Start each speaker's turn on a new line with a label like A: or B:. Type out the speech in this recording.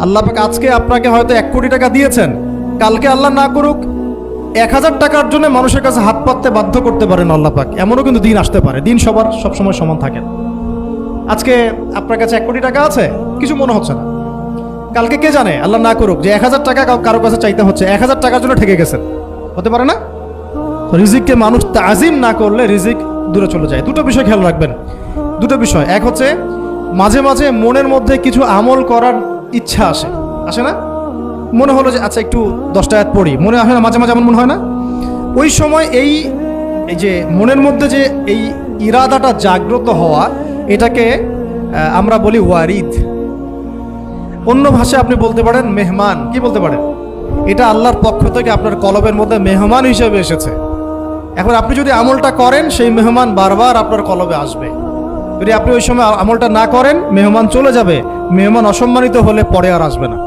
A: আল্লাহ পাক আজকে আপনাকে হয়তো 1 কোটি টাকা দিয়েছেন, কালকে আল্লাহ না করুক 1000 টাকার জন্য মানুষের কাছে হাত পাততে বাধ্য করতে পারেন আল্লাহ পাক। এমনও কিন্তু দিন আসতে পারে, দিন সবার সবসময় সমান থাকে না। আজকে আপনার কাছে 1 কোটি টাকা আছে, কিছু মনে হচ্ছে না, কালকে কে জানে আল্লাহ না করুক যে 1000 টাকা কারো কাছে চাইতে হচ্ছে, 1000 টাকার জন্য ঠকে গেছেন, হতে পারে না? রিজিককে মানুষ তাজিম না করলে রিজিক দূরে চলে যায়। দুটো বিষয় খেয়াল রাখবেন, দুটো বিষয়। এক হচ্ছে মাঝে মাঝে মনের মধ্যে কিছু আমল করার ইচ্ছা আসে না? মনে হলো যে আচ্ছা একটু 10টা আয়াত পড়ি, মনে আসে না মাঝে মাঝে? এমন মনে হয় না? ওই সময় এই যে মনের মধ্যে যে এই ইরাদাটা জাগ্রত হওয়া, এটাকে আমরা বলি ওয়ারিদ। অন্য ভাষায় আপনি বলতে পারেন মেহমান। কি বলতে পারেন? এটা আল্লাহর পক্ষ থেকে আপনার কলবের মধ্যে মেহমান হিসেবে এসেছে। এখন আপনি যদি আমলটা করেন, সেই মেহমান বারবার আপনার কলবে আসবে। যদি আপনি ওই সময় আমলটা না করেন, মেহমান চলে যাবে, মেহমান অসম্মানিত হলে পরে আর আসবে না।